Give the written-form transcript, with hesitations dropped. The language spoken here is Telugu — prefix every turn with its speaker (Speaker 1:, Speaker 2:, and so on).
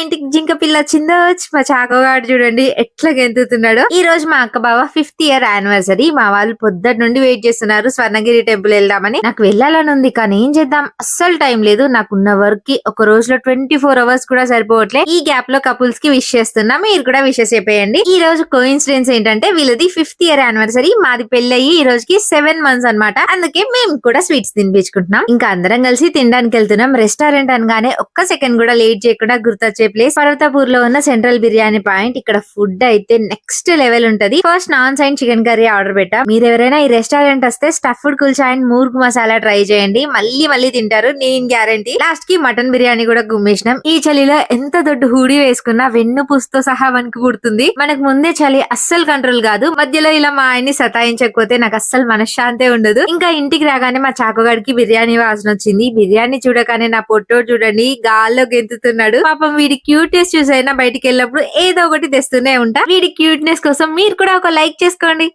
Speaker 1: ఇంటికి జింక పిల్ల వచ్చిందో మా చాకోగాడు చూడండి ఎట్లా గెంతుతున్నాడో. ఈ రోజు మా అక్క బావ 5th ఇయర్ యానివర్సరీ. మా వాళ్ళు పొద్దుటి నుండి వెయిట్ చేస్తున్నారు స్వర్ణగిరి టెంపుల్ వెళ్దామని. నాకు వెళ్ళాలని ఉంది కానీ ఏం చేద్దాం, అస్సలు టైం లేదు. నాకున్న వర్క్ కి ఒక రోజులో 24 అవర్స్ కూడా సరిపోవట్లే. ఈ గ్యాప్ లో కపుల్స్ కి విష్ చేస్తున్నా, మీరు కూడా విషెస్ చెప్పేయండి. ఈ రోజు కోఇన్సిడెన్స్ ఏంటంటే వీళ్ళది 5th ఇయర్ యానివర్సరీ, మాది పెళ్ళయి ఈ రోజుకి 7 months అన్నమాట. అందుకే మేము కూడా స్వీట్స్ తినిపించుకుంటున్నాం. ఇంకా అందరం కలిసి తినడానికి వెళ్తున్నాం. రెస్టారెంట్ అనగానే ఒక్క సెకండ్ కూడా లేట్ చేయకుండా గుర్తొచ్చే ప్లేస్ పర్వతాపూర్ లో ఉన్న సెంట్రల్ బిర్యానీ పాయింట్. ఇక్కడ ఫుడ్ అయితే నెక్స్ట్ లెవెల్ ఉంటది. ఫస్ట్ నాన్ సైన్ చికెన్ కర్రీ ఆర్డర్ పెట్టా. మీరు ఎవరైనా ఈ రెస్టారెంట్ వస్తే stuffed kulcha and murgh masala try చేయండి, మళ్ళీ మళ్ళీ తింటారు, నేను గ్యారంటీ. లాస్ట్ కి మటన్ బిర్యానీ కూడా గుమ్మేసినాం. ఈ చలిలో ఎంత దొడ్డు హూడీ వేసుకున్నా వెన్ను పుస్తో సహా వణుకు పుడుతుంది. మనకు ముందే చలి అస్సలు కంట్రోల్ కాదు, మధ్యలో ఇలా మా ఆయన్ని సతాయించకపోతే నాకు అస్సలు మనశ్శాంతే ఉండదు. ఇంకా ఇంటికి రాగానే మా చాకోగాడికి బిర్యానీ వాసన వచ్చింది. బిర్యానీ చూడగానే నా పొట్టోడు చూడండి గాల్లో గెంతుతున్నాడు. పాపం వీడి క్యూట్నెస్ చూసైనా బయటికి వెళ్ళినప్పుడు ఏదో ఒకటి తెస్తూనే ఉంటా. వీడి క్యూట్నెస్ కోసం మీరు కూడా ఒక లైక్ చేసుకోండి.